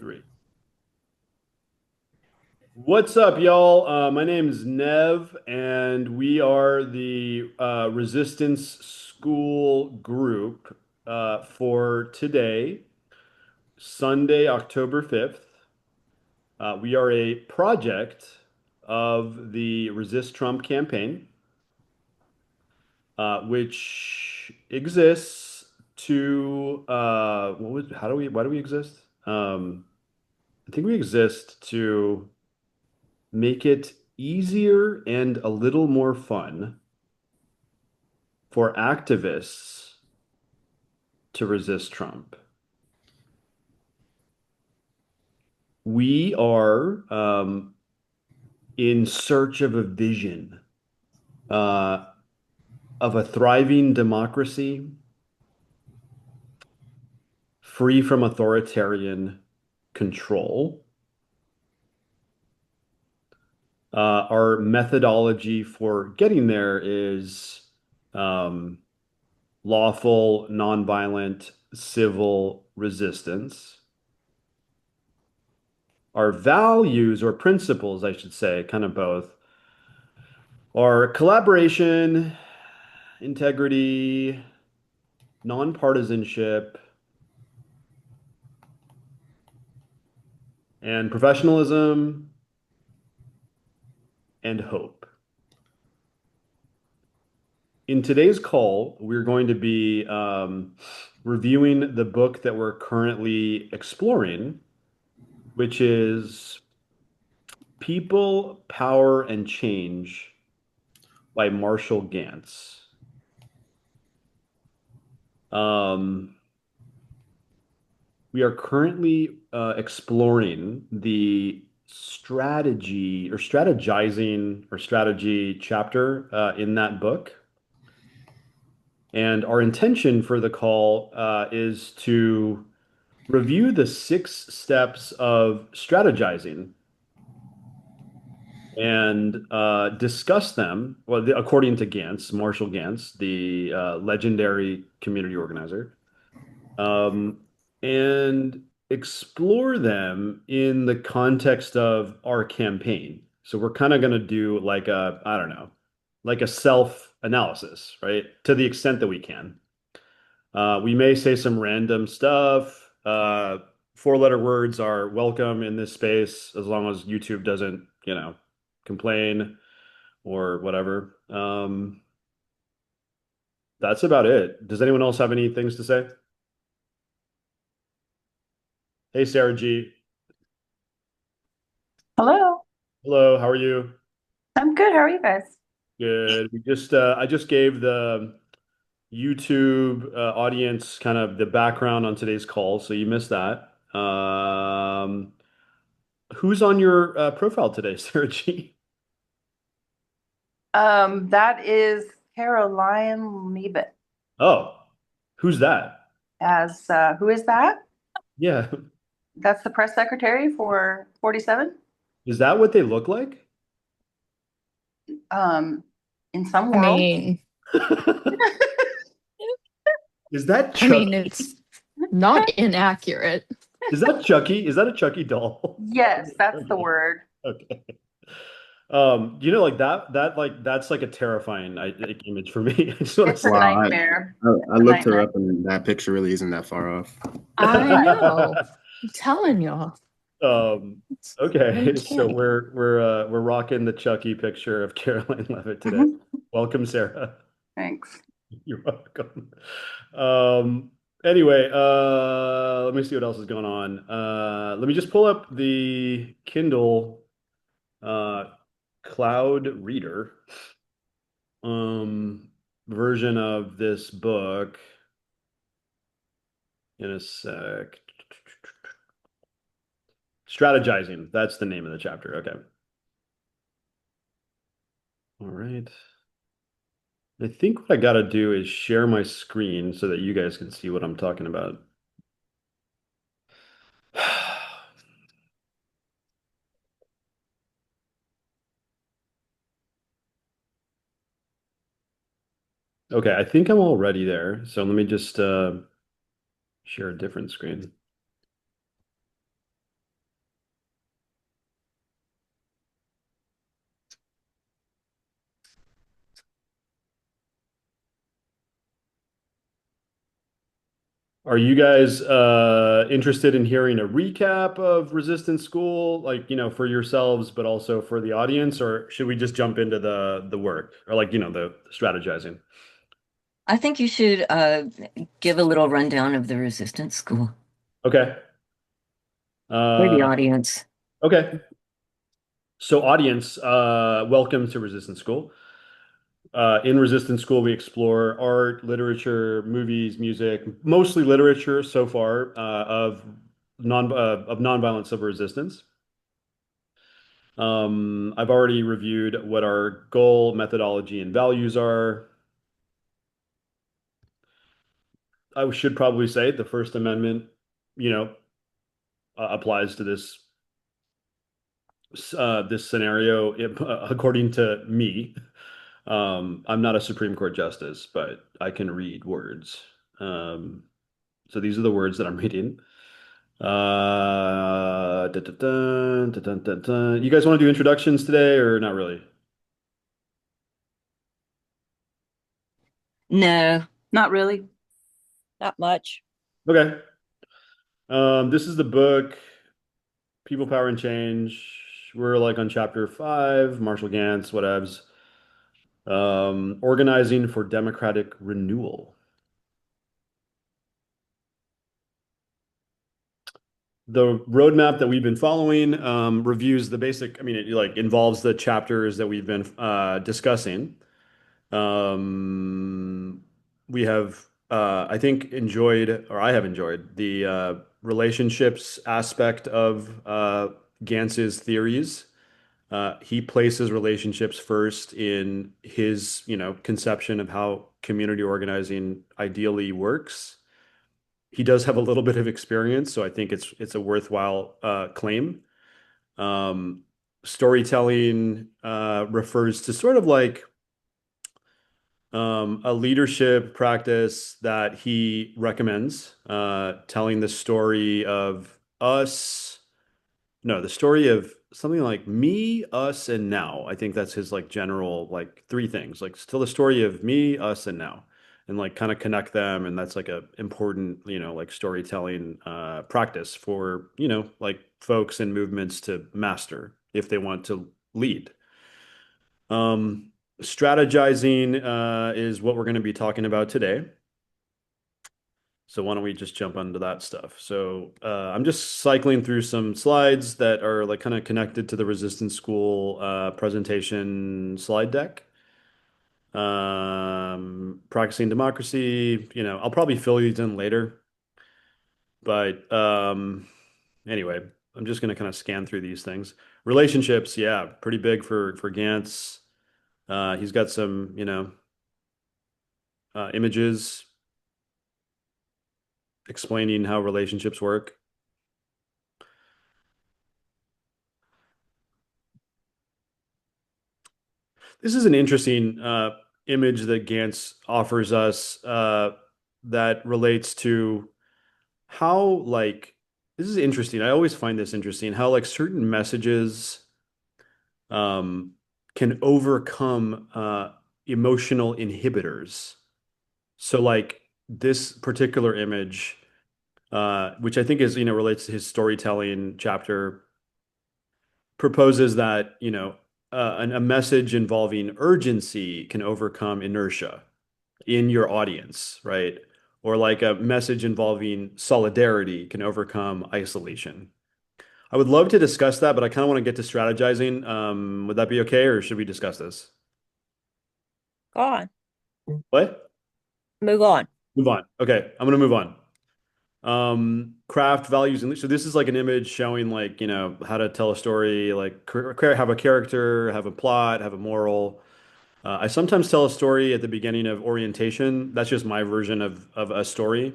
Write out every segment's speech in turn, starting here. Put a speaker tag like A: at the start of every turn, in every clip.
A: Three. What's up, y'all? My name is Nev, and we are the Resistance School group for today, Sunday, October 5th. We are a project of the Resist Trump campaign, which exists to why do we exist? I think we exist to make it easier and a little more fun for activists to resist Trump. We are in search of a vision uh, of a thriving democracy free from authoritarian control. Our methodology for getting there is um, lawful, nonviolent, civil resistance. Our values or principles, I should say, kind of both, are collaboration, integrity, nonpartisanship, and professionalism and hope. In today's call, we're going to be reviewing the book that we're currently exploring, which is People, Power, and Change by Marshall Gantz. Um, we are currently exploring the strategy or strategizing or strategy chapter in that book. And our intention for the call is to review the 6 steps of strategizing and discuss them. Well, according to Gantz, Marshall Gantz, the legendary community organizer. um, and explore them in the context of our campaign. So we're kind of going to do like I don't know, like a self-analysis, right? To the extent that we can. We may say some random stuff. Four-letter words are welcome in this space as long as YouTube doesn't, complain or whatever. That's about it. Does anyone else have any things to say? Hey, Sarah G.
B: Hello.
A: Hello, how are you?
B: I'm good. How are you guys?
A: Good. I just gave the YouTube audience kind of the background on today's call, so you missed that. Who's on your profile today, Sarah G?
B: That is Caroline Liebet.
A: Oh, who's that?
B: As who is that?
A: Yeah.
B: That's the press secretary for 47.
A: Is that what they look like?
B: Um, in some
C: I
B: worlds.
C: mean,
A: Is that
C: I mean,
A: Chucky?
C: it's not inaccurate.
A: Is that Chucky? Is that a Chucky doll?
B: Yes, that's the
A: Okay.
B: word.
A: Okay. Like that's like a terrifying image for me. I just want to
B: It's a
A: say.
D: Wow,
B: nightmare.
D: I
B: It's a
D: looked her
B: nightmare.
D: up and that picture really isn't that far off.
C: I know. I'm telling y'all.
A: Um,
C: It's
A: okay, so
C: uncanny.
A: we're rocking the Chucky picture of Caroline Levitt today. Welcome, Sarah.
B: Thanks.
A: You're welcome. Um, anyway, let me see what else is going on. Let me just pull up the Kindle uh Cloud Reader um version of this book in a sec. Strategizing, that's the name of the chapter. Okay. All right. I think what I got to do is share my screen so that you guys can see what I'm talking about. Okay, I think I'm already there. So let me just share a different screen. Are you guys interested in hearing a recap of Resistance School, like, for yourselves, but also for the audience, or should we just jump into the work or like, the strategizing?
E: I think you should give a little rundown of the Resistance School
A: Okay.
E: for the
A: Uh,
E: audience.
A: okay. So, audience, welcome to Resistance School. In Resistance School, we explore art, literature, movies, music, mostly literature so far, of nonviolent civil resistance. I've already reviewed what our goal, methodology, and values are. I should probably say the First Amendment, you know, applies to this scenario, according to me. I'm not a Supreme Court justice, but I can read words. Um, so these are the words that I'm reading. Dun, dun, dun, dun, dun, dun, dun. You guys want to do introductions today or not really?
E: No,
B: Not really.
F: Not much.
A: Okay. This is the book, People, Power, and Change. We're like on chapter 5, Marshall Gantz, whatevs. Organizing for Democratic Renewal. The roadmap that we've been following reviews the basic, I mean, it like involves the chapters that we've been discussing. We have, I think, enjoyed, or I have enjoyed, the relationships aspect of Gantz's theories. He places relationships first in his, conception of how community organizing ideally works. He does have a little bit of experience, so I think it's a worthwhile claim. Um, Storytelling refers to sort of like a leadership practice that he recommends, telling the story of us. No, the story of something like me, us, and now. I think that's his like general like three things. Like tell the story of me, us, and now, and like kind of connect them. And that's like a important, like storytelling practice for, like folks and movements to master if they want to lead. Um, Strategizing is what we're going to be talking about today. So why don't we just jump onto that stuff? So I'm just cycling through some slides that are like kind of connected to the Resistance School presentation slide deck. Practicing democracy, I'll probably fill these in later. But anyway, I'm just going to kind of scan through these things. Relationships, yeah, pretty big for Gantz. He's got some, images explaining how relationships work. This is an interesting image that Gantz offers us that relates to how, like, this is interesting. I always find this interesting how, like, certain messages um, can overcome emotional inhibitors. So, like, this particular image, which I think is, relates to his storytelling chapter, proposes that, a message involving urgency can overcome inertia in your audience, right? Or like a message involving solidarity can overcome isolation. I would love to discuss that, but I kind of want to get to strategizing. Would that be okay, or should we discuss this?
F: Go on.
A: What?
F: Move on.
A: Move on. Okay, I'm gonna move on. Craft values and so this is like an image showing like, how to tell a story, like have a character, have a plot, have a moral. I sometimes tell a story at the beginning of orientation. That's just my version of a story.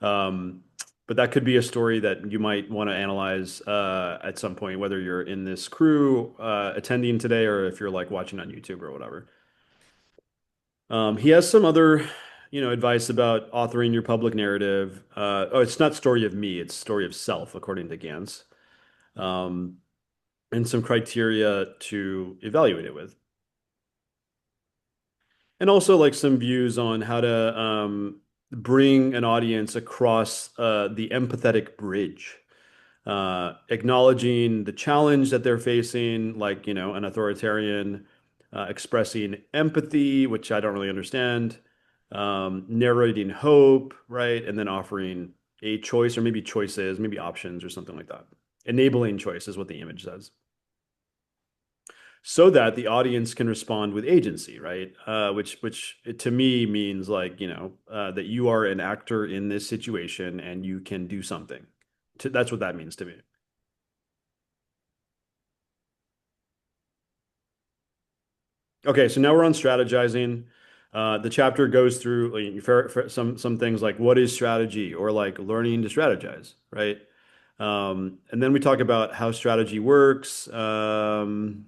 A: Um, but that could be a story that you might want to analyze at some point, whether you're in this crew attending today or if you're like watching on YouTube or whatever. He has some other, advice about authoring your public narrative. Oh, it's not story of me, it's story of self, according to Gans. Um, and some criteria to evaluate it with. And also like some views on how to bring an audience across the empathetic bridge, acknowledging the challenge that they're facing, like, an authoritarian, expressing empathy, which I don't really understand, narrating hope, right? And then offering a choice or maybe choices, maybe options or something like that. Enabling choice is what the image says. So that the audience can respond with agency, right? Which to me means like, that you are an actor in this situation and you can do something. That's what that means to me. Okay, so now we're on strategizing. The chapter goes through like, for some things like what is strategy or like learning to strategize, right? And then we talk about how strategy works. And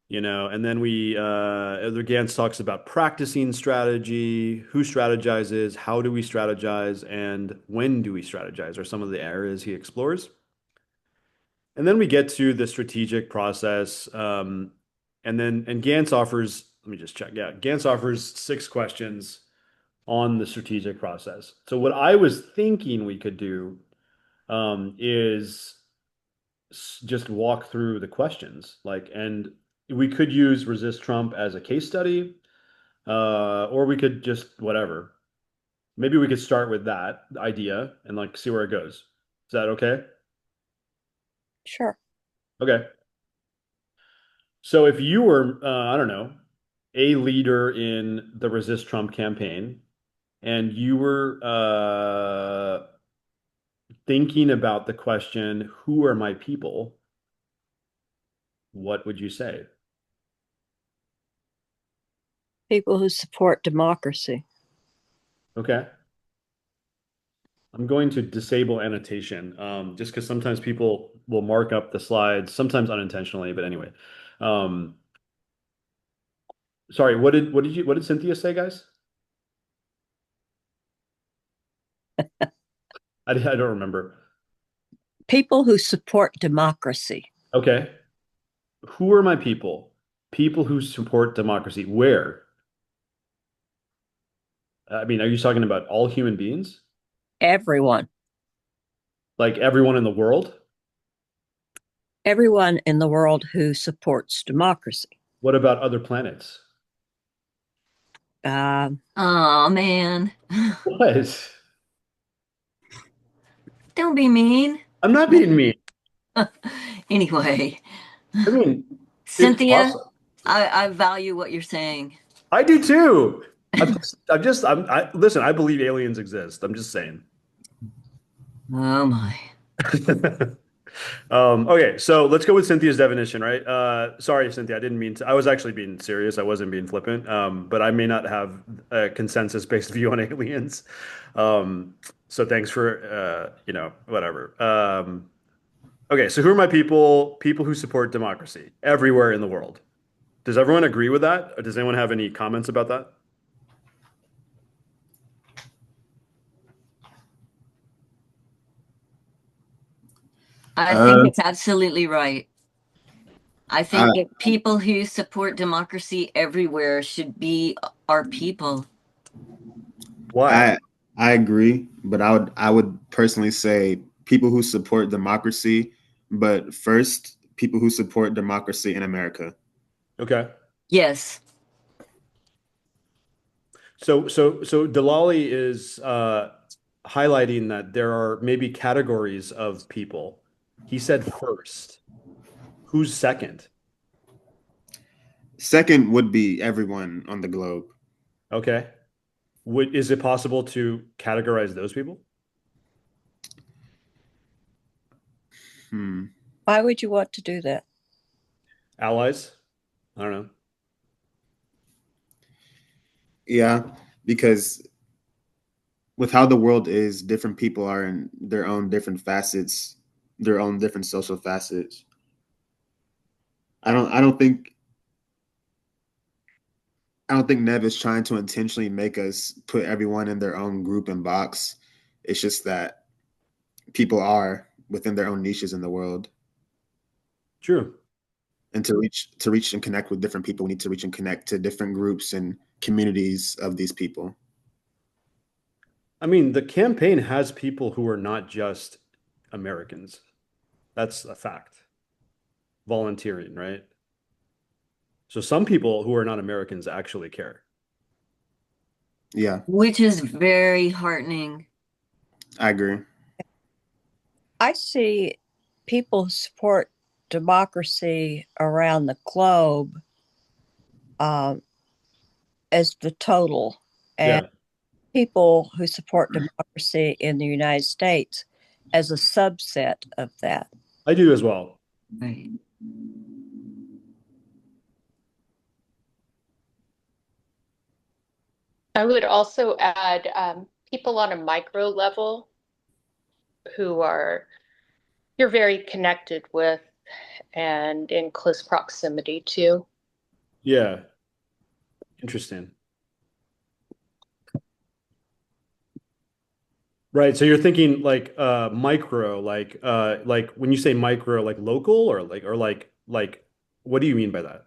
A: then Elder Gans talks about practicing strategy, who strategizes, how do we strategize, and when do we strategize are some of the areas he explores. And then we get to the strategic process. And Gans offers, let me just check. Yeah, Gans offers 6 questions on the strategic process. So what I was thinking we could do is just walk through the questions, and we could use Resist Trump as a case study, or we could just whatever. Maybe we could start with that idea and like see where it goes. Is that okay?
F: Sure.
A: Okay. So if you were, I don't know, a leader in the Resist Trump campaign, and you were thinking about the question, who are my people? What would you say?
F: People who support democracy.
A: Okay. I'm going to disable annotation, just because sometimes people will mark up the slides, sometimes unintentionally, but anyway. Um, Sorry, what did Cynthia say, guys? I don't remember.
F: People who support democracy.
A: Okay. Who are my people? People who support democracy. Where? I mean, are you talking about all human beings?
F: Everyone.
A: Like everyone in the world?
F: Everyone in the world who supports democracy.
A: What about other planets?
E: Oh man.
A: What?
E: Don't be mean.
A: I'm not being mean.
E: Anyway,
A: I mean, it's
E: Cynthia,
A: possible.
E: I value what you're saying.
A: I do too. Listen, I believe aliens exist. I'm just saying.
E: Oh my.
A: Okay, so let's go with Cynthia's definition, right? Sorry, Cynthia, I didn't mean to. I was actually being serious. I wasn't being flippant. But I may not have a consensus-based view on aliens. So thanks for, whatever. Okay, so who are my people? People who support democracy everywhere in the world. Does everyone agree with that? Or does anyone have any comments about that?
E: I think it's absolutely right. I think
D: I,
E: that people who support democracy everywhere should be our people.
A: Why?
D: I agree, but I would personally say people who support democracy, but first people who support democracy in America.
A: Okay.
E: Yes.
A: So Delali is highlighting that there are maybe categories of people. He said first. Who's second?
D: Second would be everyone on the globe.
A: Okay. Is it possible to categorize those people?
D: Hmm.
F: Why would you want to do that?
A: Allies? I don't know.
D: Yeah, because with how the world is, different people are in their own different facets, their own different social facets. I don't think Nev is trying to intentionally make us put everyone in their own group and box. It's just that people are within their own niches in the world.
A: True.
D: And to reach and connect with different people, we need to reach and connect to different groups and communities of these people.
A: I mean, the campaign has people who are not just Americans. That's a fact. Volunteering, right? So some people who are not Americans actually care.
D: Yeah,
E: Which is very heartening.
D: I agree.
F: I see people who support democracy around the globe um, as the total, and
A: Yeah,
F: people who support democracy in the United States as a subset of that.
A: I do as well.
E: Right.
G: I would also add people on a micro level who are you're very connected with and in close proximity to.
A: Yeah, interesting. Right. So you're thinking like micro, like when you say micro, like local or like what do you mean by that?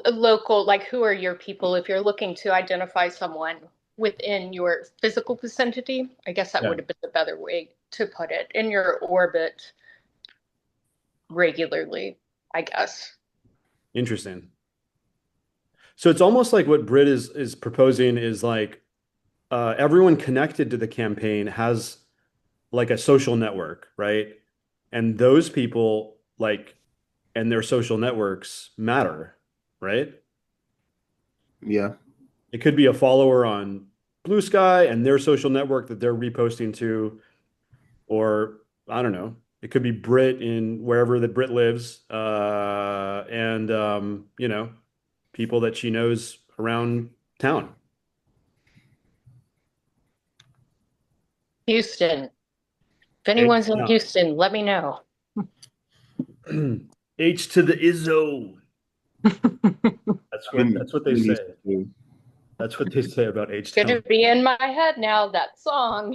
G: Local, like who are your people? If you're looking to identify someone within your physical vicinity, I guess that
A: Yeah.
G: would have been the better way to put it. In your orbit regularly, I guess.
A: Interesting. So it's almost like what Brit is proposing is like everyone connected to the campaign has like a social network, right? And those people like and their social networks matter, right?
D: Yeah,
A: It could be a follower on Blue Sky and their social network that they're reposting to, or I don't know. It could be Brit in wherever that Brit lives, and people that she knows around town.
G: Houston. If
A: H,
G: anyone's in
A: no.
G: Houston, let me know.
A: H to the Izzo. That's what
D: been
A: that's what they
D: been
A: say.
D: used to.
A: That's what they say about H
G: Gonna
A: Town.
G: be in my head now, that song.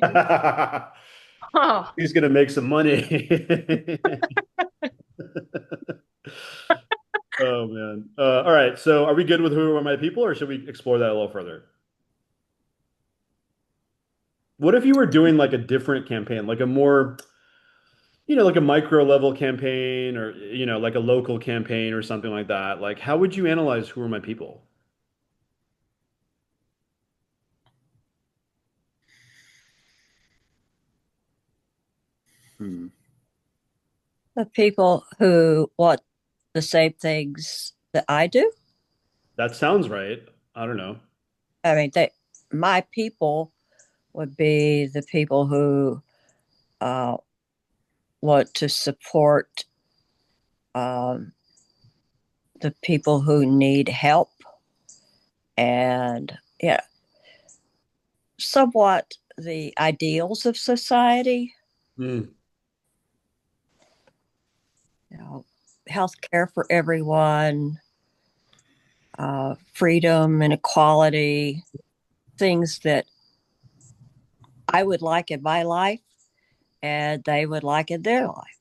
G: Oh,
A: He's gonna make some money. Oh man. All right. So are we good with who are my people, or should we explore that a little further? What if you were doing like a different campaign, like a more, like a micro level campaign or, like a local campaign or something like that? Like, how would you analyze who are my people?
D: Hmm.
F: The people who want the same things that I do.
A: That sounds right. I don't know.
F: I mean, my people would be the people who uh, want to support um, the people who need help and, yeah, somewhat the ideals of society,
A: Hmm.
F: health care for everyone, freedom and equality, things that I would like in my life and they would like in their life.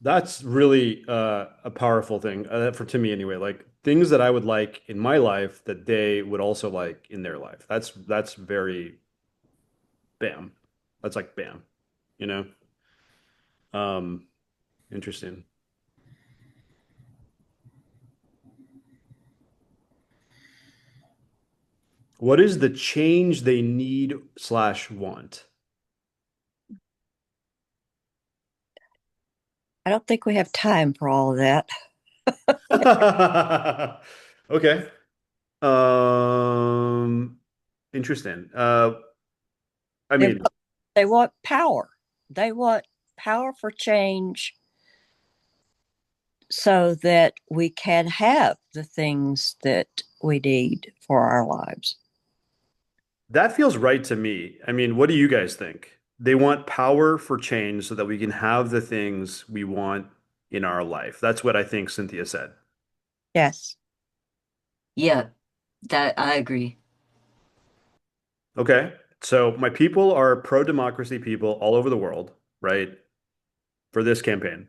A: That's really a powerful thing for to me anyway. Like things that I would like in my life that they would also like in their life. That's very bam. That's like bam, you know? Um, Interesting. What is the change they need slash want?
F: I don't think we have time for all of that.
A: Okay. Um, Interesting. I
F: They,
A: mean,
F: they want power. They want power for change so that we can have the things that we need for our lives.
A: that feels right to me. I mean, what do you guys think? They want power for change so that we can have the things we want in our life. That's what I think Cynthia said.
F: Yes.
E: Yeah, that I agree.
A: Okay. So my people are pro-democracy people all over the world, right? For this campaign.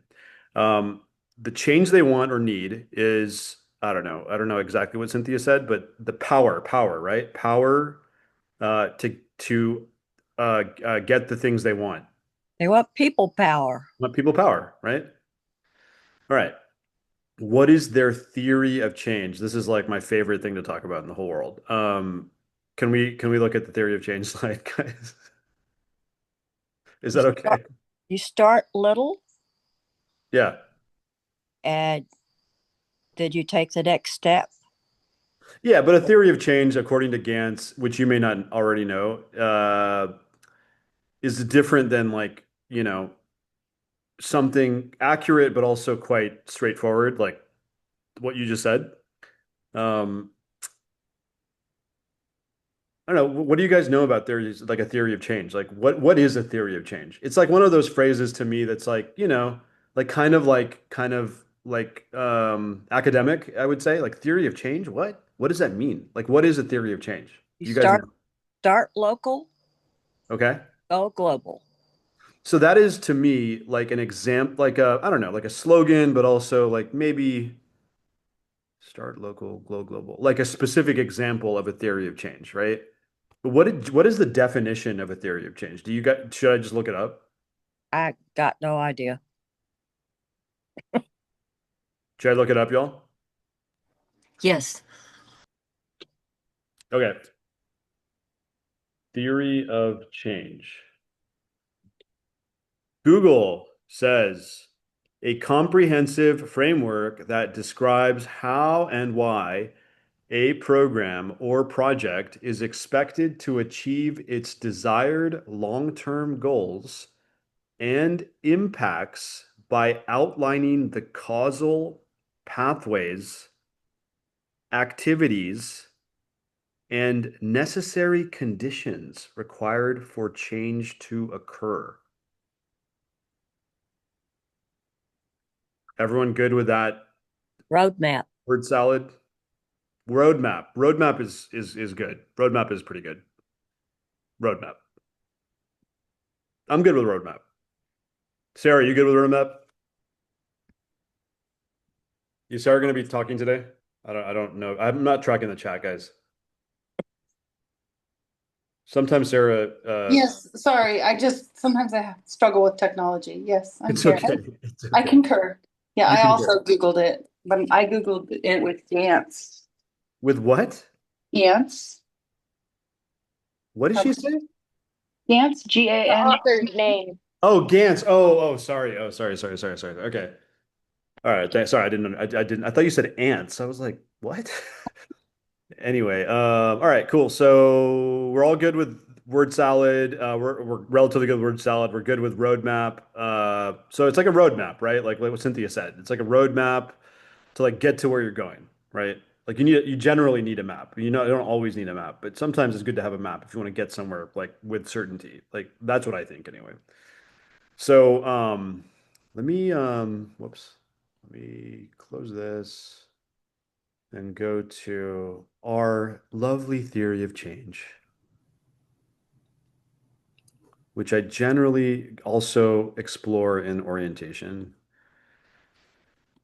A: The change they want or need is, I don't know. I don't know exactly what Cynthia said, but the power, right? Power to to get the things they want.
F: They want people power.
A: Want people power, right? All right. What is their theory of change? This is like my favorite thing to talk about in the whole world. Can we look at the theory of change slide, guys? Is that okay?
F: You start little
A: Yeah.
F: and then you take the next step.
A: Yeah, but a theory of change, according to Gantz, which you may not already know, is different than like, something accurate, but also quite straightforward, like what you just said. Um, I don't know. What do you guys know about theories, like a theory of change? Like what is a theory of change? It's like one of those phrases to me that's like, like kind of like academic, I would say. Like theory of change? What? What does that mean? Like what is a theory of change?
F: You
A: You guys know?
F: start local,
A: Okay.
F: go global.
A: So that is to me like an example, like a, I don't know, like a slogan, but also like maybe start local, glow global, like a specific example of a theory of change, right? But what is the definition of a theory of change? Should I just look it up?
F: I got no idea.
A: Should I look it up, y'all?
E: Yes.
A: Okay. Theory of change. Google says a comprehensive framework that describes how and why a program or project is expected to achieve its desired long-term goals and impacts by outlining the causal pathways, activities, and necessary conditions required for change to occur. Everyone good with that
F: Roadmap.
A: word salad? Roadmap. Roadmap is good. Roadmap is pretty good. Roadmap. I'm good with roadmap. Sarah, you good with roadmap? You Sarah going to be talking today? I don't know. I'm not tracking the chat, guys. Sometimes Sarah
B: Yes, sorry. Sometimes I struggle with technology. Yes, I'm
A: it's
B: here.
A: okay. It's
B: I
A: okay.
B: concur. Yeah,
A: You
B: I
A: concur.
B: also Googled it, but I Googled it with Gantz.
A: With what?
B: Gantz.
A: What did she say?
B: Gantz,
G: The
B: G-A-N.
G: author's name.
A: Oh, Gantz. Oh, sorry. Oh, sorry. Okay. All right. Sorry, I didn't. I didn't. I thought you said ants. I was like, what? Anyway, all right, cool. So we're all good with word salad. We're relatively good with word salad. We're good with roadmap. So it's like a roadmap, right? Like what Cynthia said. It's like a roadmap to like get to where you're going, right? Like you generally need a map. You don't always need a map, but sometimes it's good to have a map if you want to get somewhere like with certainty. Like that's what I think anyway. So whoops. Let me close this and go to our lovely theory of change, which I generally also explore in orientation.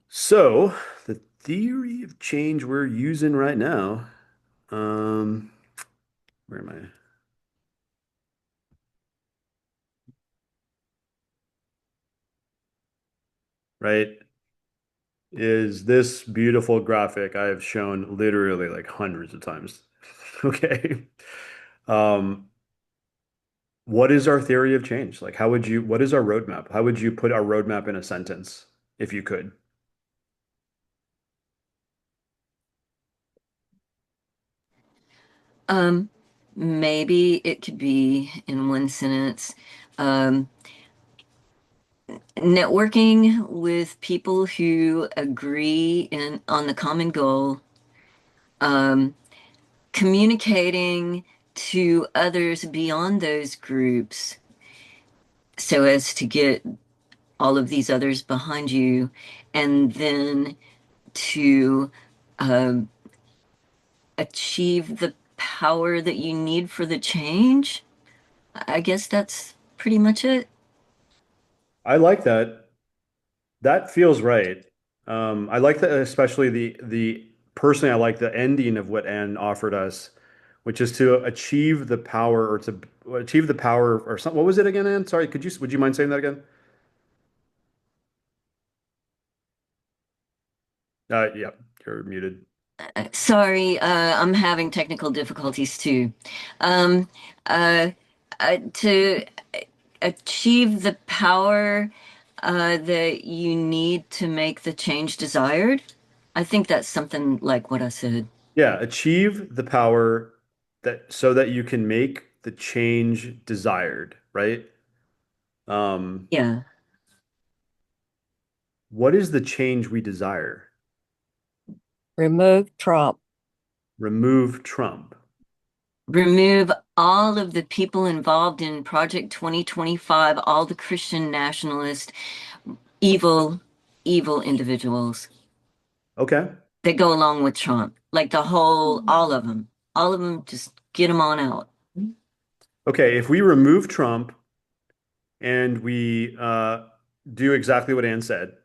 A: So the theory of change we're using right now, where am I? Right, is this beautiful graphic I have shown literally like hundreds of times. Okay. Um, what is our theory of change? Like, what is our roadmap? How would you put our roadmap in a sentence if you could?
E: Um, Maybe it could be in one sentence. Um, Networking with people who agree on the common goal, um, communicating to others beyond those groups so as to get all of these others behind you, and then to um, achieve the power that you need for the change. I guess that's pretty much it.
A: I like that. That feels right. I like that, especially the personally, I like the ending of what Anne offered us, which is to achieve the power or to achieve the power or something. What was it again, Ann? Sorry, would you mind saying that again? Yeah, you're muted.
E: Sorry, I'm having technical difficulties too. Um, uh, to achieve the power that you need to make the change desired. I think that's something like what I said.
A: Yeah, achieve the power that so that you can make the change desired, right? Um,
E: Yeah.
A: what is the change we desire?
F: Remove Trump.
A: Remove Trump.
E: Remove all of the people involved in Project 2025, all the Christian nationalist, evil, evil individuals
A: Okay.
E: that go along with Trump. Like the whole, all of them, just get them on out.
A: Okay, if we remove Trump and we do exactly what Ann said,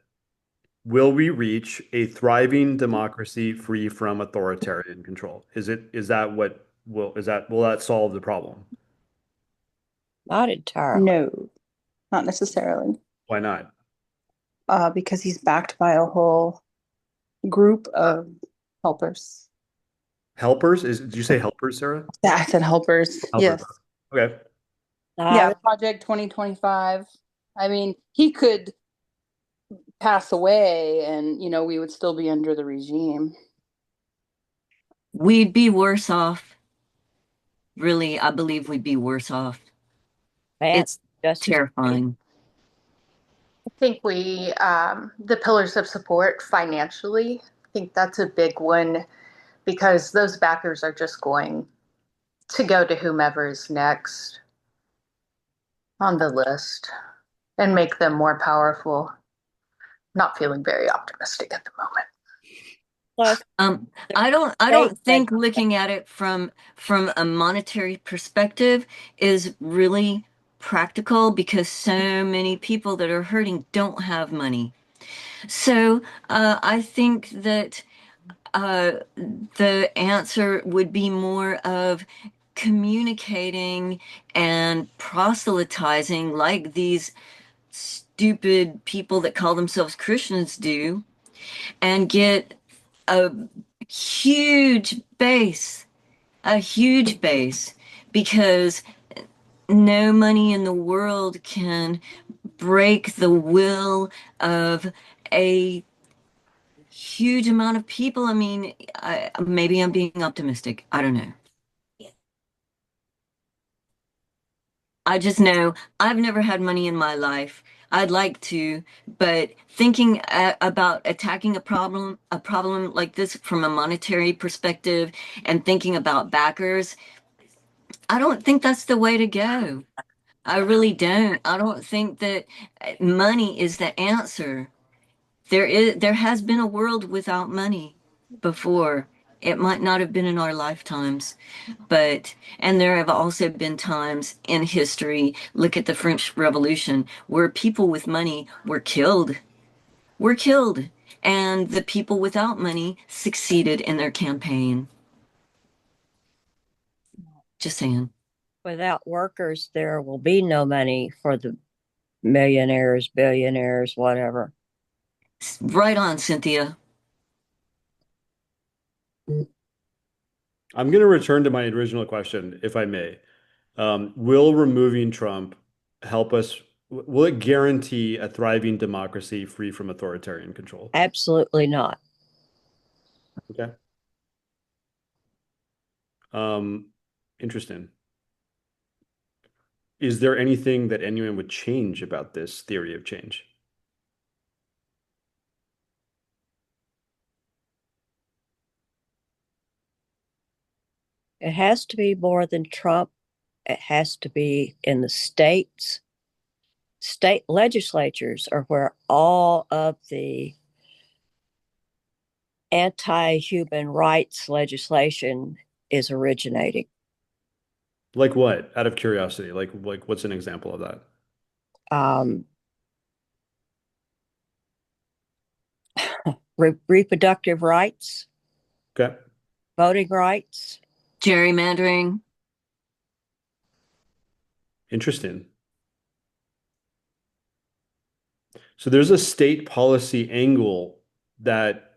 A: will we reach a thriving democracy free from authoritarian control? Will that solve the problem?
F: Not entirely.
B: No, not necessarily.
A: Why not?
B: Because he's backed by a whole group of helpers.
A: Helpers? Did you say helpers, Sarah?
B: Yeah, I said helpers.
A: Helpers.
B: Yes.
A: Okay.
B: Yeah, Project 2025. I mean, he could pass away and, we would still be under the regime.
E: We'd be worse off. Really, I believe we'd be worse off. It's terrifying.
G: I think the pillars of support financially, I think that's a big one because those backers are just going to go to whomever is next on the list and make them more powerful. Not feeling very optimistic at the moment.
F: Plus,
E: I don't think looking at it from a monetary perspective is really practical because so many people that are hurting don't have money. So I think that the answer would be more of communicating and proselytizing like these stupid people that call themselves Christians do and get a huge base, a huge base, because no money in the world can break the will of a huge amount of people. I mean, maybe I'm being optimistic. I don't know. I just know I've never had money in my life. I'd like to, but thinking about attacking a problem like this from a monetary perspective and thinking about backers, I don't think that's the way to go. I really don't. I don't think that money is the answer. There has been a world without money before. It might not have been in our lifetimes, and there have also been times in history, look at the French Revolution, where people with money were killed, and the people without money succeeded in their campaign. Just saying.
F: Without workers, there will be no money for the millionaires, billionaires, whatever.
E: Right on, Cynthia.
A: I'm going to return to my original question, if I may. Will removing Trump help us? Will it guarantee a thriving democracy free from authoritarian control?
F: Absolutely not.
A: Okay. Interesting. Is there anything that anyone would change about this theory of change?
F: It has to be more than Trump. It has to be in the states. State legislatures are where all of the anti-human rights legislation is originating.
A: Like what? Out of curiosity, like what's an example of that?
F: Reproductive rights,
A: Okay.
F: voting rights,
E: Gerrymandering.
A: Interesting. So there's a state policy angle that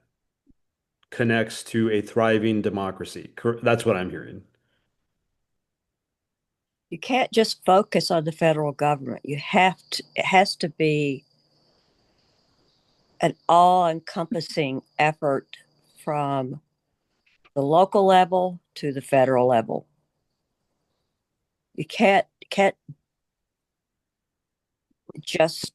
A: connects to a thriving democracy. That's what I'm hearing.
F: You can't just focus on the federal government. It has to be an all-encompassing effort from the local level to the federal level. You can't just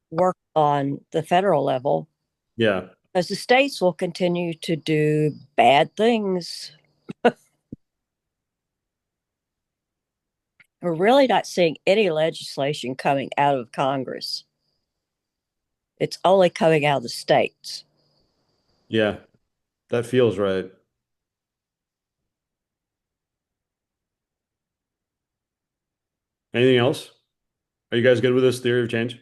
F: work on the federal level,
A: Yeah.
F: as the states will continue to do bad things. We're really not seeing any legislation coming out of Congress. It's only coming out of the states.
A: Yeah. That feels right. Anything else? Are you guys good with this theory of change?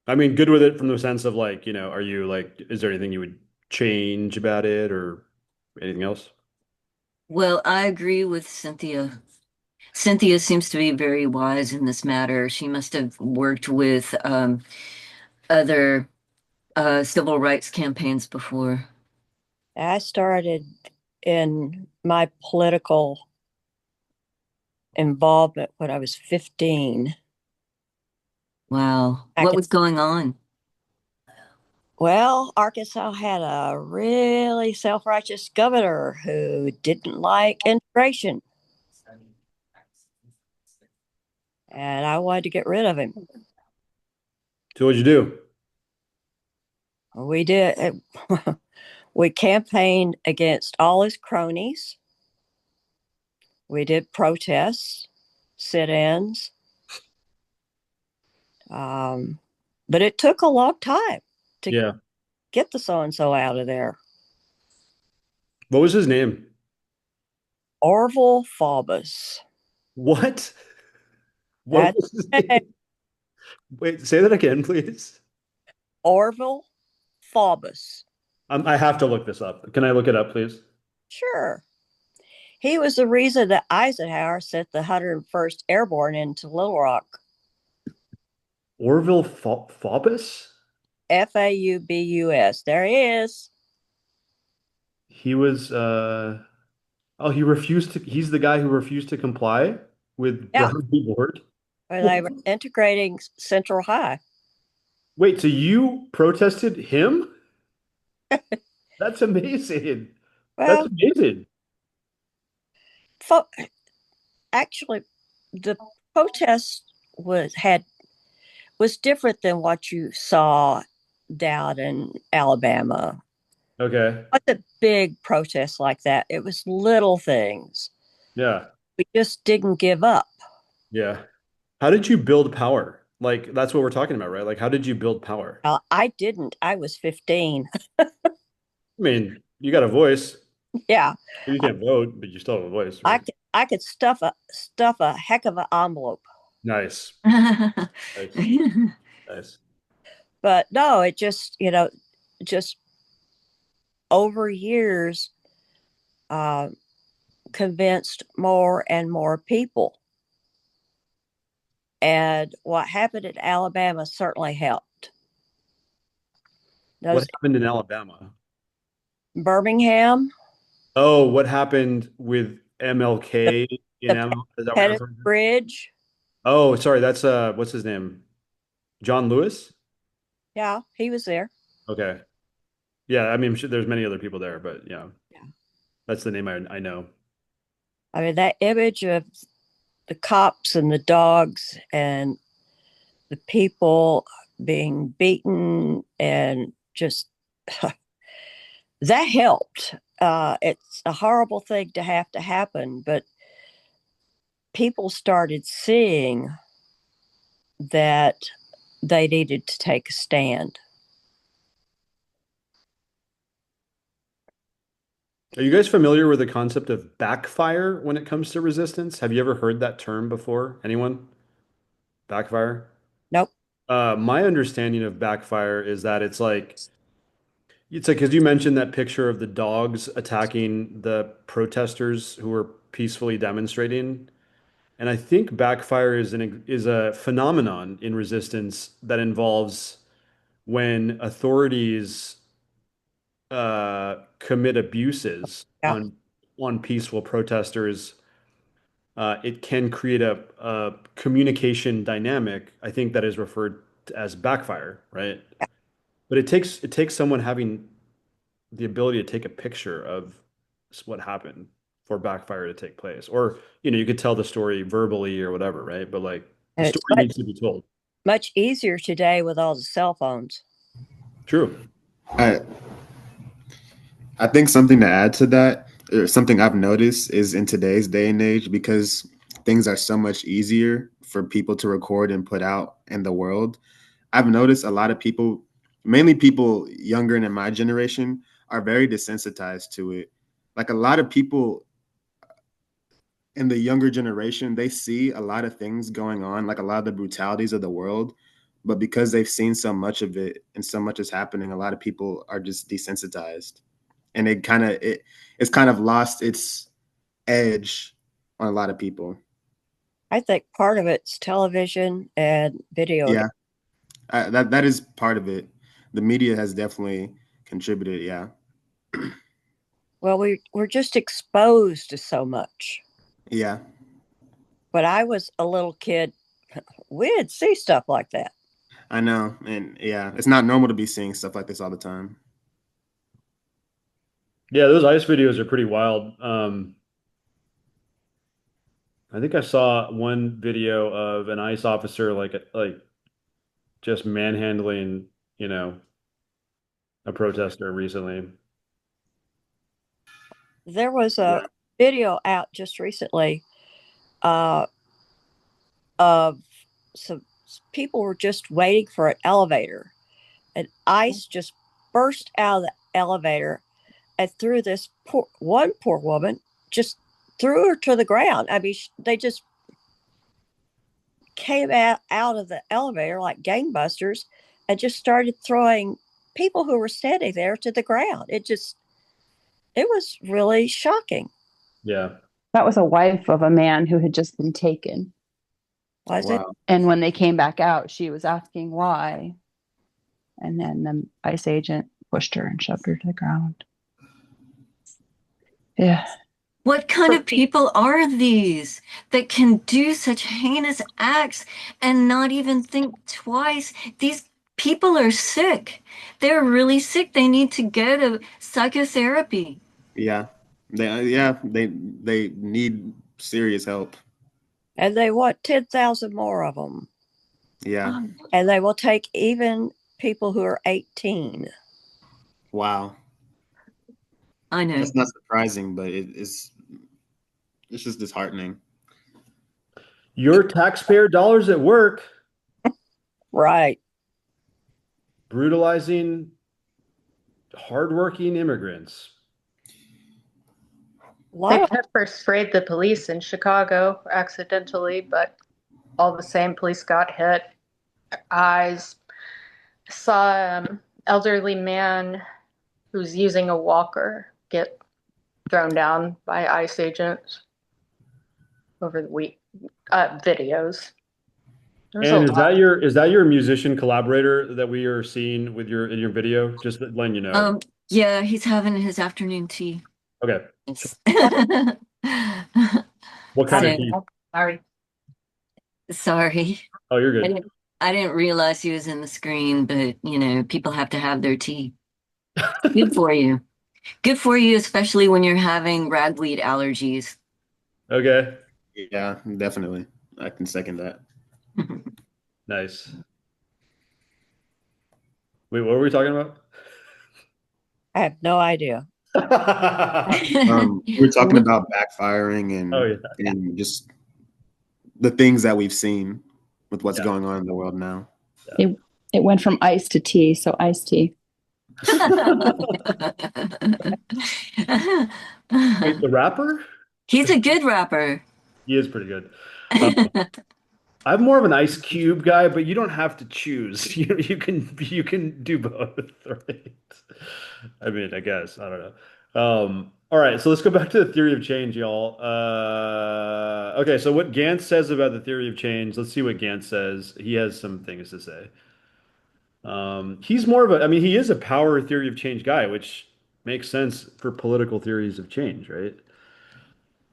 A: I mean, good with it from the sense of like, are you like, is there anything you would change about it or anything else?
E: Well, I agree with Cynthia. Cynthia seems to be very wise in this matter. She must have worked with other civil rights campaigns before.
F: I started in my political involvement when I was 15.
E: Wow.
F: I
E: What
F: could,
E: was going on?
F: well, Arkansas had a really self-righteous governor who didn't like integration, and I wanted to get rid of him.
A: So what'd you do?
F: We did. We campaigned against all his cronies. We did protests, sit-ins. But it took a long time to
A: Yeah.
F: get the so-and-so out of there.
A: What was his name?
F: Orville Faubus.
A: What? What
F: That's
A: was his name? Wait, say that again, please.
F: Orville Faubus.
A: I have to look this up. Can I look it up, please?
F: Sure. He was the reason that Eisenhower sent the 101st Airborne into Little Rock.
A: Orville Faubus?
F: Faubus. There he is.
A: He was he's the guy who refused to comply with
F: Yeah.
A: Brown v. Board.
F: When they were integrating Central High.
A: Wait, so you protested him? That's amazing. That's
F: Well,
A: amazing.
F: actually, the protest was different than what you saw down in Alabama.
A: Okay.
F: It wasn't big protests like that. It was little things.
A: Yeah.
F: We just didn't give up.
A: Yeah. How did you build power? Like that's what we're talking about, right? Like how did you build power?
F: I didn't. I was 15.
A: I mean, you got a voice.
F: Yeah,
A: You can't vote, but you still have a voice,
F: I
A: right?
F: could I could stuff a heck of an envelope.
A: Nice. Nice. Nice.
F: But no, it just over years uh, convinced more and more people. And what happened in Alabama certainly helped.
A: What
F: Those
A: happened in Alabama?
F: Birmingham,
A: Oh, what happened with
F: the,
A: MLK in
F: the
A: ML? Is that what you're
F: Pettus
A: referring to?
F: Bridge.
A: Oh, sorry, that's what's his name? John Lewis?
F: Yeah, he was there.
A: Okay. Yeah, I mean, there's many other people there, but yeah,
F: Yeah.
A: that's the name I know.
F: I mean, that image of the cops and the dogs and the people being beaten and just that helped. It's a horrible thing to have to happen, but people started seeing that they needed to take a stand.
A: Are you guys familiar with the concept of backfire when it comes to resistance? Have you ever heard that term before? Anyone? Backfire?
F: Nope.
A: My understanding of backfire is that it's like It's like, because you mentioned that picture of the dogs attacking the protesters who were peacefully demonstrating. And I think backfire is a phenomenon in resistance that involves when authorities commit abuses
F: Yeah.
A: on peaceful protesters. It can create a communication dynamic, I think, that is referred to as backfire, right? But it takes someone having the ability to take a picture of what happened for backfire to take place. Or, you could tell the story verbally or whatever, right? But like the
F: And it's
A: story needs to be told.
F: much easier today with all the cell phones.
A: True.
D: I I think something to add to that, or something I've noticed, is in today's day and age, because things are so much easier for people to record and put out in the world. I've noticed a lot of people, mainly people younger than my generation, are very desensitized to it. Like a lot of people in the younger generation, they see a lot of things going on, like a lot of the brutalities of the world. But because they've seen so much of it and so much is happening, a lot of people are just desensitized. And it's kind of lost its edge on a lot of people.
F: I think part of it's television and video.
D: Yeah, that is part of it. The media has definitely contributed. Yeah,
F: Well, we're just exposed to so much.
D: yeah,
F: When I was a little kid, we didn't see stuff like that.
D: I know, and yeah, it's not normal to be seeing stuff like this all the time.
A: Yeah, those ICE videos are pretty wild. I think I saw one video of an ICE officer like just manhandling, you know, a protester recently.
F: There was
D: Yeah,
F: a video out just recently uh, of some people were just waiting for an elevator, and ice just burst out of the elevator and threw this poor woman, just threw her to the ground. I mean, they just came out of the elevator like gangbusters and just started throwing people who were standing there to the ground. It was really shocking.
A: Yeah.
B: That was a wife of a man who had just been taken.
F: Was it?
D: wow.
B: And when they came back out, she was asking why. And then the ICE agent pushed her and shoved her to the ground. Yeah.
E: What kind of people are these that can do such heinous acts and not even think twice? These people are sick. They're really sick. They need to go to psychotherapy.
D: Yeah, they need serious help.
F: And they want 10,000 more of them.
D: Yeah,
F: And they will take even people who are 18.
D: wow.
E: I know.
D: That's not surprising, but it's just disheartening.
A: Your taxpayer dollars at work
F: Right.
A: brutalizing hardworking immigrants.
G: They pepper sprayed the police in Chicago accidentally, but all the same, police got hit. Eyes. Saw an elderly man who's using a walker get thrown down by ICE agents over the week. Videos. There's
A: And
G: a lot.
A: is that your musician collaborator that we are seeing with in your video? Just letting you know.
E: Yeah, he's having his afternoon tea.
A: Okay.
E: What
A: What kind of tea?
G: Sorry.
E: Sorry.
A: Oh, you're good.
E: I didn't realize he was in the screen, but people have to have their tea. Good for you. Good for you, especially when you're having ragweed allergies.
A: Okay.
D: Yeah, definitely. I can second that.
A: Nice. Wait, what were we talking about?
F: I have no idea.
D: We're talking about backfiring and
A: Oh, yeah.
D: and just the things that we've seen with what's
A: Yeah.
D: going on in the world now.
B: It went from ice to tea, so iced tea.
A: Wait, the rapper?
E: He's a good rapper.
A: He is pretty good. I'm more of an Ice Cube guy, but you don't have to choose. You can do both, right? I mean, I guess I don't know. All right, so let's go back to the theory of change, y'all. Okay, so what Gantz says about the theory of change. Let's see what Gantz says. He has some things to say. He's more of a, I mean, he is a power theory of change guy, which makes sense for political theories of change, right?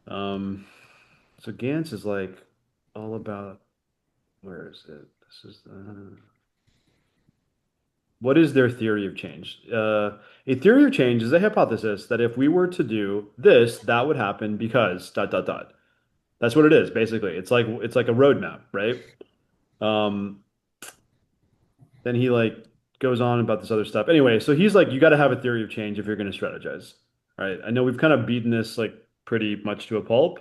A: Um, so Gantz is like all about. Where is it? This is what is their theory of change? A theory of change is a hypothesis that if we were to do this, that would happen because dot dot dot. That's what it is, basically. It's like a roadmap, right? Um, then he like goes on about this other stuff. Anyway, so he's like, you got to have a theory of change if you're going to strategize, right? I know we've kind of beaten this like pretty much to a pulp.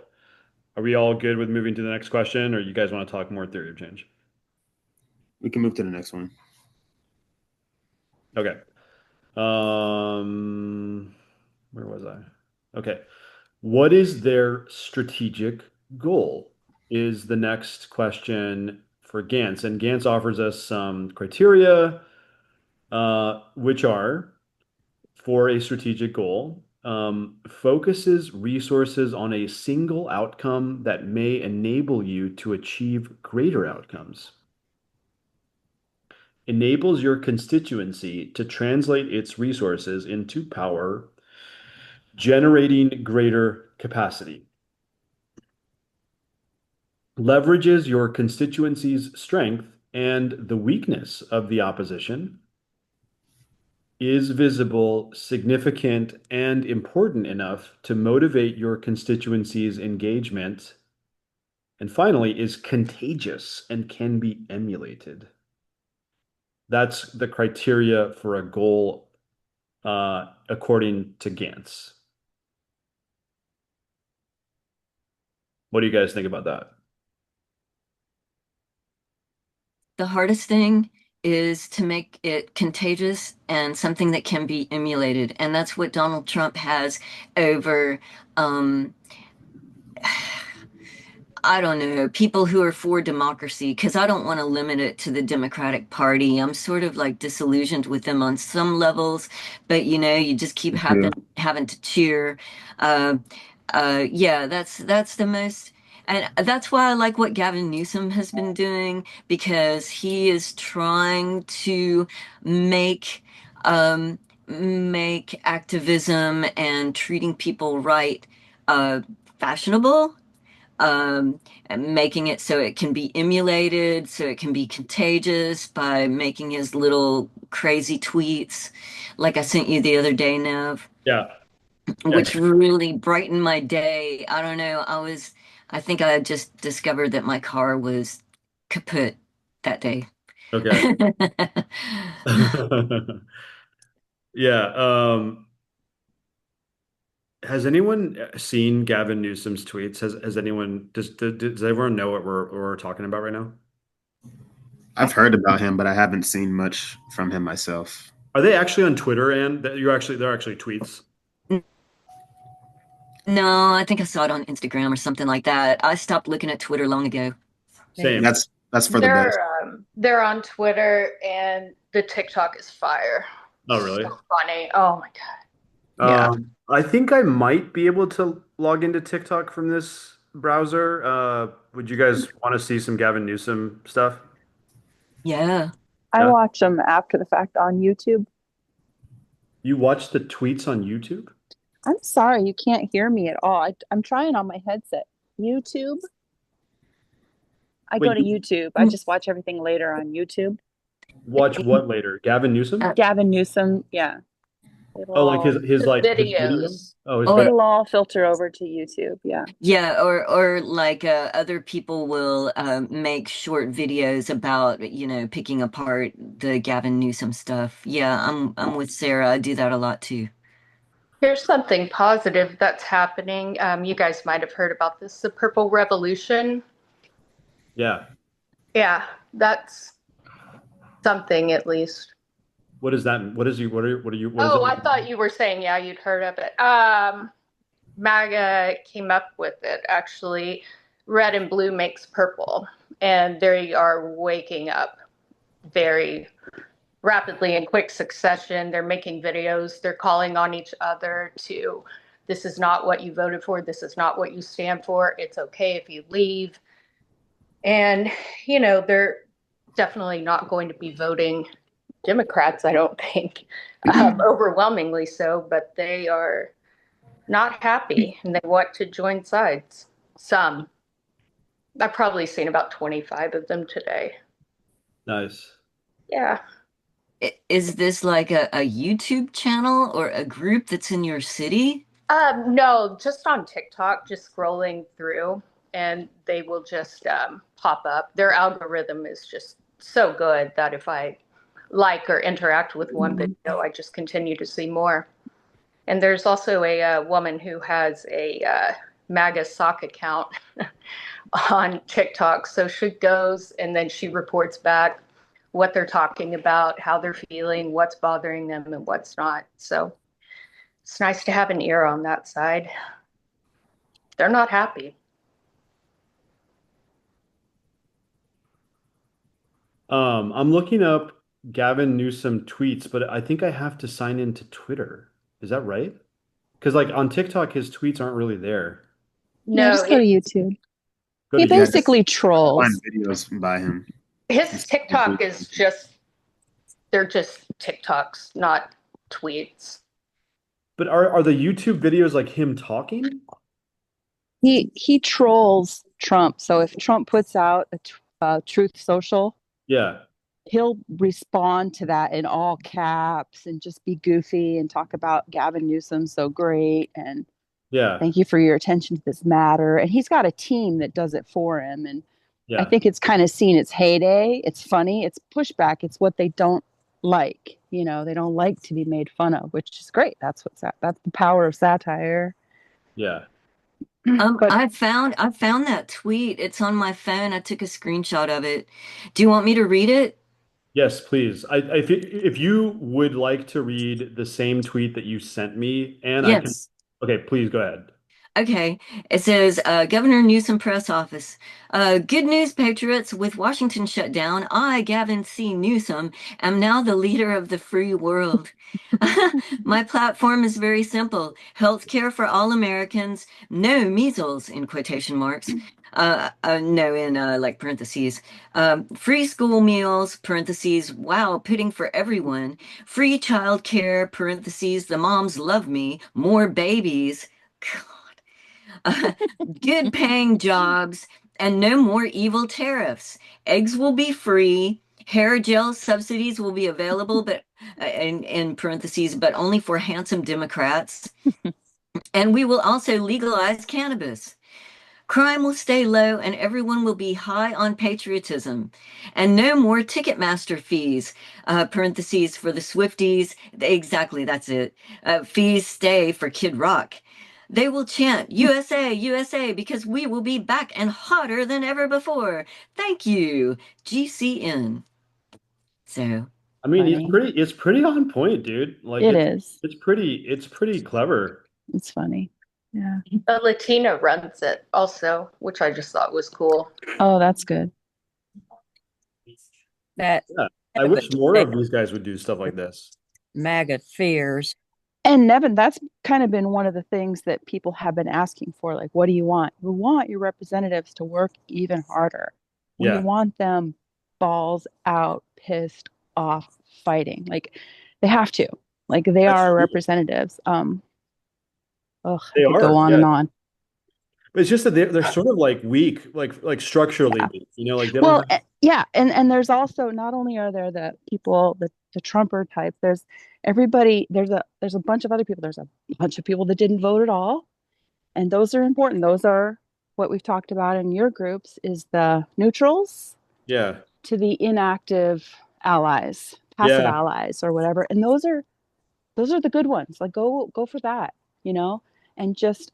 A: Are we all good with moving to the next question, or you guys want to talk more theory of change?
D: We can move to the next one.
A: Okay. Where was I? Okay. What is their strategic goal? Is the next question for Gantz. And Gantz offers us some criteria, which are for a strategic goal, focuses resources on a single outcome that may enable you to achieve greater outcomes. Enables your constituency to translate its resources into power, generating greater capacity. Leverages your constituency's strength and the weakness of the opposition. Is visible, significant, and important enough to motivate your constituency's engagement. And finally, is contagious and can be emulated. That's the criteria for a goal, according to Gantz. What do you guys think about that?
E: The hardest thing is to make it contagious and something that can be emulated. And that's what Donald Trump has over, I don't know, people who are for democracy, because I don't want to limit it to the Democratic Party. I'm sort of like disillusioned with them on some levels, but you just keep having to cheer. Uh, yeah, that's the most, and that's why I like what Gavin Newsom has been doing because he is trying to make make activism and treating people right fashionable, and making it so it can be emulated, so it can be contagious by making his little crazy tweets, like I sent you the other day, Nev,
A: Yeah.
E: which really brightened my day. I don't know. I think I had just discovered that my car was kaput that day.
A: Okay. Yeah. Has anyone seen Gavin Newsom's tweets? Has anyone does everyone know what we're talking about right now?
D: I've heard about him, but I haven't seen much from him myself.
A: Are they actually on Twitter and that they're actually tweets?
E: No, I think I saw it on Instagram or something like that. I stopped looking at Twitter long ago.
A: Same.
D: That's for the best.
G: They're on Twitter and the TikTok is fire.
A: Oh, really?
G: So funny. Oh my God. Yeah.
A: I think I might be able to log into TikTok from this browser. Would you guys want to see some Gavin Newsom stuff?
E: Yeah.
B: I watch them after the fact on YouTube.
A: You watch the tweets on YouTube?
B: I'm sorry, you can't hear me at all. I'm trying on my headset. YouTube? I go to YouTube. I just watch everything later on YouTube.
A: Watch what later? Gavin Newsom?
B: Gavin Newsom, yeah.
A: Oh, like his like his video?
G: videos.
A: Oh, his
E: Oh,
A: video.
B: It'll all filter over to YouTube, yeah.
E: Yeah, or like other people will make short videos about, picking apart the Gavin Newsom stuff. Yeah, I'm with Sarah. I do that a lot too.
G: Here's something positive that's happening. You guys might have heard about this, the Purple Revolution.
A: Yeah.
G: Yeah, that's something at least.
A: What is that? What is you?
G: Oh, I thought you were saying, yeah, you'd heard of it. MAGA came up with it, actually. Red and blue makes purple. and they are waking up very rapidly in quick succession. They're making videos, they're calling on each other to, this is not what you voted for, this is not what you stand for, it's okay if you leave. And, they're definitely not going to be voting Democrats, I don't think, overwhelmingly so, but they are not happy and they want to join sides. Some. I've probably seen about 25 of them today.
A: Nice.
G: Yeah.
E: Is this like a YouTube channel or a group that's in your city?
G: No, just on TikTok, just scrolling through, and they will just pop up. Their algorithm is just so good that if I like or interact with one video, I just continue to see more. And there's also a woman who has a MAGA sock account on TikTok. So she goes and then she reports back what they're talking about, how they're feeling, what's bothering them, and what's not. So it's nice to have an ear on that side. They're not happy.
A: I'm looking up Gavin Newsom tweets, but I think I have to sign into Twitter. Is that right? Because like on TikTok, his tweets aren't really there.
B: No,
G: No,
B: just go to YouTube.
A: Go
B: He
A: to YouTube.
B: basically trolls.
D: Find videos by him.
G: his TikTok is just, they're just TikToks, not tweets.
A: But are the YouTube videos like him talking?
B: He trolls Trump. So if Trump puts out a Truth Social,
A: Yeah.
B: he'll respond to that in all caps and just be goofy and talk about Gavin Newsom so great and
A: Yeah.
B: thank you for your attention to this matter. And he's got a team that does it for him. And I
A: Yeah.
B: think it's kind of seen its heyday. It's funny. It's pushback. It's what they don't like. They don't like to be made fun of, which is great. That's the power of satire.
A: Yeah.
B: But
E: I found that tweet. It's on my phone. I took a screenshot of it. Do you want me to read it?
A: Yes, please. If you would like to read the same tweet that you sent me, and I can.
E: Yes.
A: Okay, please go ahead.
E: Okay. It says, Governor Newsom press office. Good news, patriots. With Washington shut down, I, Gavin C. Newsom, am now the leader of the free world. My platform is very simple. Health care for all Americans. No measles, in quotation marks. No, in like parentheses. Free school meals, parentheses. Wow, pudding for everyone. Free child care, parentheses. The moms love me. More babies. Good paying jobs, and no more evil tariffs. Eggs will be free. Hair gel subsidies will be available, but in parentheses, but only for handsome Democrats. And we will also legalize cannabis. Crime will stay low and everyone will be high on patriotism. And no more Ticketmaster fees, parentheses for the Swifties. Exactly, that's it. Fees stay for Kid Rock. They will chant USA, USA, because we will be back and hotter than ever before. Thank you, GCN. So,
A: I mean,
B: funny.
A: it's pretty on point, dude. Like
B: It is.
A: it's pretty clever.
B: It's funny. Yeah.
G: A Latina runs it also, which I just thought was cool.
B: Oh, that's good.
F: That
A: Yeah. I wish more of these guys would do stuff like this.
F: MAGA fears.
B: And Nevin, that's kind of been one of the things that people have been asking for. Like, what do you want? We want your representatives to work even harder. We
A: Yeah.
B: want them balls out, pissed off, fighting. Like, they have to. Like, they
A: That's
B: are
A: true.
B: representatives.
A: They
B: I could go
A: are,
B: on
A: yeah.
B: and on.
A: It's just that they're sort of like weak, like structurally
B: Yeah.
A: weak, like they
B: Well,
A: don't have,
B: yeah, and there's also not only are there the people, the Trumper types. There's everybody. There's a bunch of other people. There's a bunch of people that didn't vote at all, and those are important. Those are what we've talked about in your groups is the neutrals
A: yeah.
B: to the inactive allies, passive
A: Yeah.
B: allies, or whatever. And those are the good ones. Like go for that, and just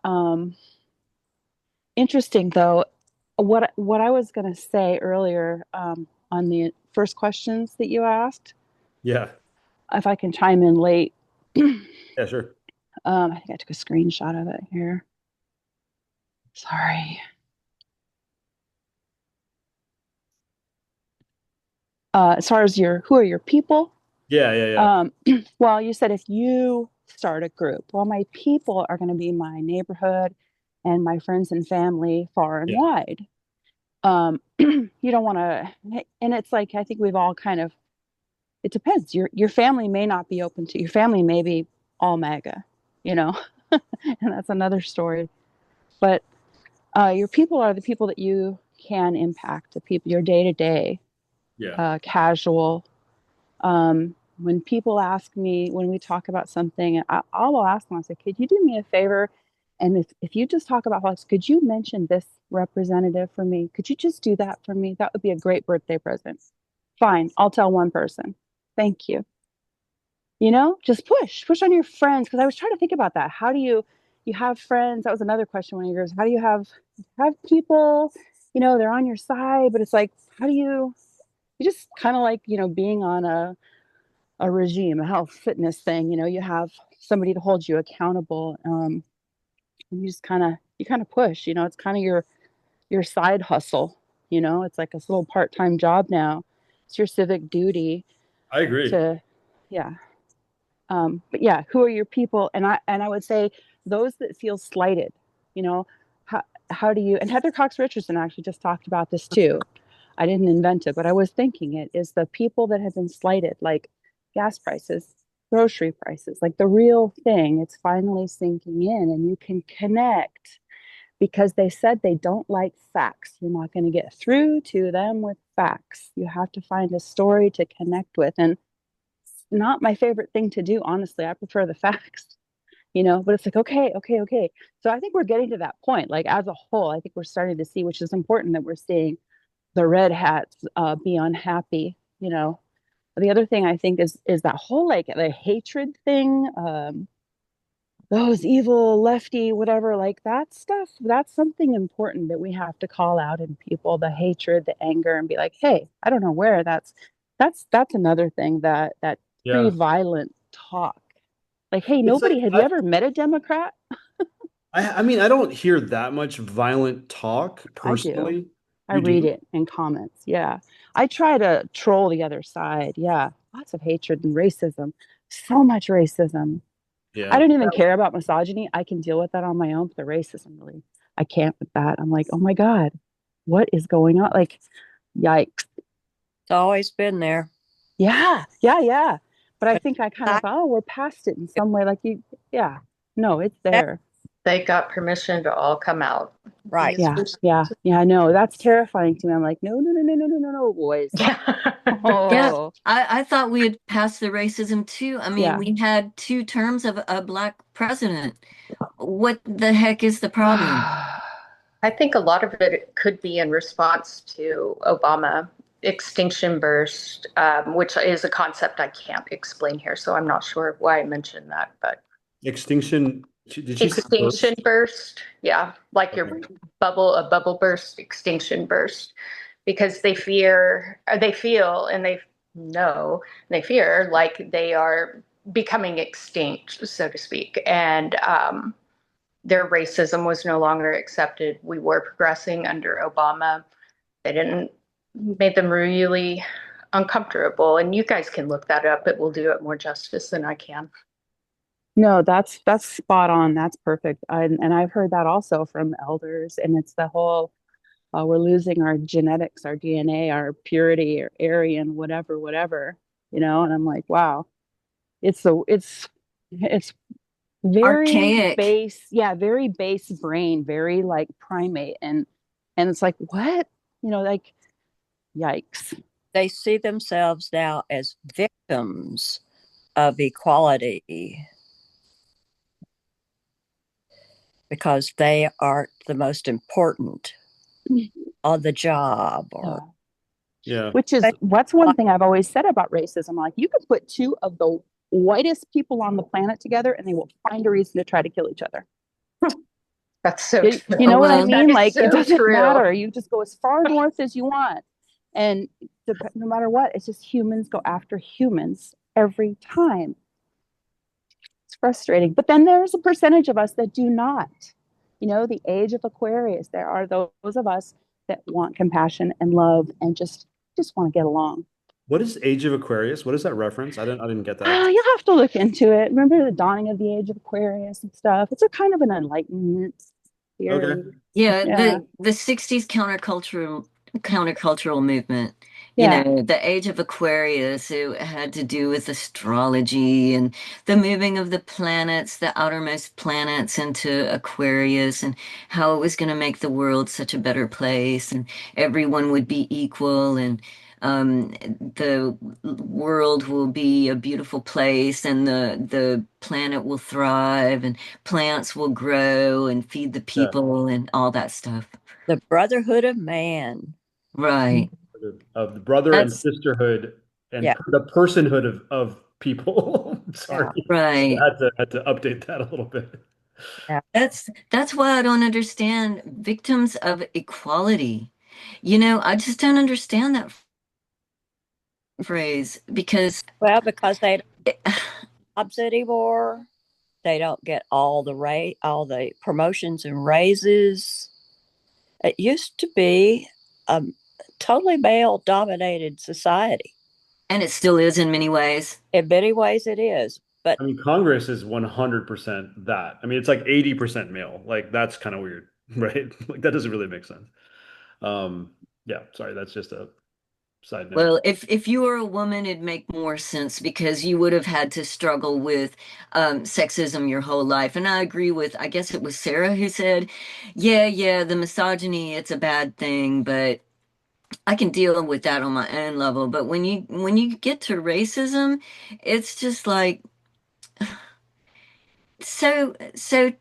B: interesting though. What I was going to say earlier on the first questions that you asked,
A: Yeah.
B: if I can chime in late,
A: Yeah, sure.
B: I think I took a screenshot of it here. Sorry. As far as who are your people?
A: Yeah.
B: Well, you said if you start a group, well, my people are going to be my neighborhood and my friends and family far and
A: Yeah.
B: wide. You don't want to, and it's like, I think we've all kind of, it depends. Your family may not be open to, your family may be all MAGA, you know, and that's another story. But your people are the people that you can impact, the people, your day to day,
A: Yeah.
B: casual. When people ask me, when we talk about something, I will ask them, I say, could you do me a favor? And if you just talk about politics, could you mention this representative for me? Could you just do that for me? That would be a great birthday present. Fine, I'll tell one person. Thank you. You know, just push on your friends. Because I was trying to think about that. How do you have friends? That was another question one of yours. How do you have people, you know, they're on your side, but it's like, how do you just kind of like, you know, being on a regime, a health fitness thing, you know, you have somebody to hold you accountable. And you kind of push, you know, it's kind of your side hustle, you know, it's like a little part-time job now. It's your civic duty
A: I agree.
B: to, yeah. But yeah, who are your people? And I would say those that feel slighted, you know, how do you, and Heather Cox Richardson actually just talked about this too. I didn't invent it, but I was thinking it is the people that have been slighted, like gas prices, grocery prices, like the real thing. It's finally sinking in, and you can connect because they said they don't like facts. You're not going to get through to them with facts. You have to find a story to connect with. And it's not my favorite thing to do, honestly. I prefer the facts, you know, but it's like, okay. So I think we're getting to that point. Like as a whole, I think we're starting to see, which is important that we're seeing the red hats be unhappy, you know. The other thing I think is that whole like the hatred thing, those evil lefty whatever, like that stuff, that's something important that we have to call out in people, the hatred, the anger, and be like, hey, I don't know where that's another thing, that
A: Yeah.
B: pre-violent talk, like, hey,
A: It's like
B: nobody, have you ever met a Democrat?
A: I mean, I don't hear that much violent talk
B: I do.
A: personally.
B: I
A: You
B: read
A: do?
B: it in comments. Yeah. I try to troll the other side. Yeah. Lots of hatred and racism. So much racism. I
A: Yeah.
B: don't even care about misogyny. I can deal with that on my own, but the racism really, I can't with that. I'm like, oh my God, what is going on? Like, yikes.
F: It's always been there.
B: Yeah. But I
F: But
B: think I kind of
F: that,
B: thought, oh, we're past it in some way. Like yeah. No, it's there.
G: They got permission to all come out.
F: right.
G: These
B: Yeah. I know. That's terrifying to me. I'm like, no, boys.
G: Yeah.
E: Yeah,
B: Oh,
E: I thought we had passed the racism too. I mean,
B: yeah.
E: we had 2 terms of a black president. What the heck is the problem?
G: I think a lot of it could be in response to Obama extinction burst, which is a concept I can't explain here, so I'm not sure why I mentioned that. But
A: Extinction. Did she say
G: extinction
A: burst?
G: burst, yeah, like your
A: Okay.
G: a bubble burst, extinction burst, because they feel, and they know, they fear like they are becoming extinct, so to speak, and their racism was no longer accepted. We were progressing under Obama. They didn't made them really uncomfortable. And you guys can look that up. It will do it more justice than I can.
B: No, that's spot on. That's perfect. And I've heard that also from elders. And it's the whole we're losing our genetics, our DNA, our purity, or Aryan, whatever, you know. And I'm like, wow, it's very
E: Archaic.
B: base, yeah, very base brain, very like primate, and it's like what, you know, like yikes.
F: They see themselves now as victims of equality because they aren't the most important on the job or
B: No.
A: Yeah.
B: Which is what's one thing I've always said about racism. Like you could put two of the whitest people on the planet together and they will find a reason to try to kill each other.
G: That's so true.
B: You know what I
E: Well,
B: mean?
G: That is
B: Like it
G: so
B: doesn't
G: true.
B: matter. You just go as far north as you want. And no matter what, it's just humans go after humans every time. It's frustrating. But then there's a percentage of us that do not. You know, the age of Aquarius, there are those of us that want compassion and love and just want to get along.
A: What is Age of Aquarius? What is that reference? I didn't get that.
B: You'll have to look into it. Remember the dawning of the age of Aquarius and stuff. It's a kind of an enlightenment
A: Okay.
B: theory.
E: Yeah,
B: Yeah.
E: the 60s countercultural movement. You
B: Yeah.
E: know, the age of Aquarius, it had to do with astrology and the moving of the planets, the outermost planets into Aquarius, and how it was going to make the world such a better place, and everyone would be equal, and the world will be a beautiful place, and the planet will thrive, and plants will grow and feed the
A: Yeah.
E: people, and all that stuff.
F: The brotherhood of man.
E: Right.
A: Of the brother and
E: That's
A: sisterhood and
F: Yeah.
A: the personhood of people. Sorry.
E: right.
A: I had to update that a little bit.
E: That's why I don't understand victims of equality. You know, I just don't understand that phrase because
F: Well, because they don't get jobs anymore. They don't get all the promotions and raises. It used to be a totally male dominated society.
E: and it still is in many ways.
F: In many ways it is. But
A: I mean, Congress is 100% that. I mean, it's like 80% male. Like that's kind of weird, right? Like that doesn't really make sense. Yeah, sorry, that's just a side note.
E: Well, if you were a woman, it'd make more sense because you would have had to struggle with sexism your whole life. And I agree with, I guess it was Sarah who said, yeah, the misogyny, it's a bad thing, but I can deal with that on my own level. But when you get to racism, it's just like so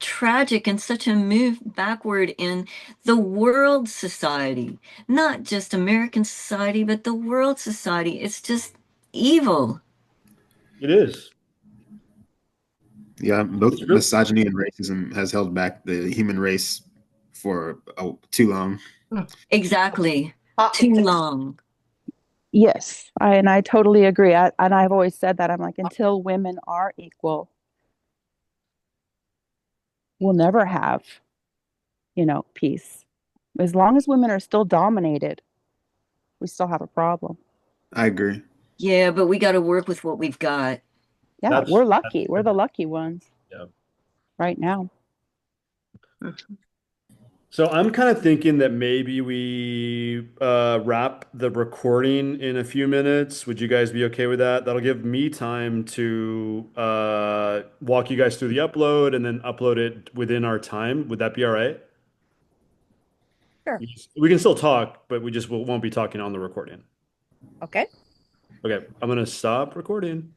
E: tragic and such a move backward in the world society, not just American society, but the world society. It's just evil.
A: It is.
D: Yeah, both
A: It's true.
D: misogyny and racism has held back the human race for too long.
E: Exactly. Too long.
B: Yes. I totally agree. And I've always said that. I'm like, until women are equal, we'll never have, peace. As long as women are still dominated, we still have a problem.
D: I agree.
E: Yeah, but we got to work with what we've got.
B: Yeah,
A: That's
B: we're lucky. We're the lucky ones
A: yeah.
B: right now.
A: So I'm kind of thinking that maybe we wrap the recording in a few minutes. Would you guys be okay with that? That'll give me time to walk you guys through the upload and then upload it within our time. Would that be all right?
F: Sure.
A: We can still talk, but we just won't be talking on the recording.
F: okay.
A: Okay, I'm gonna stop recording.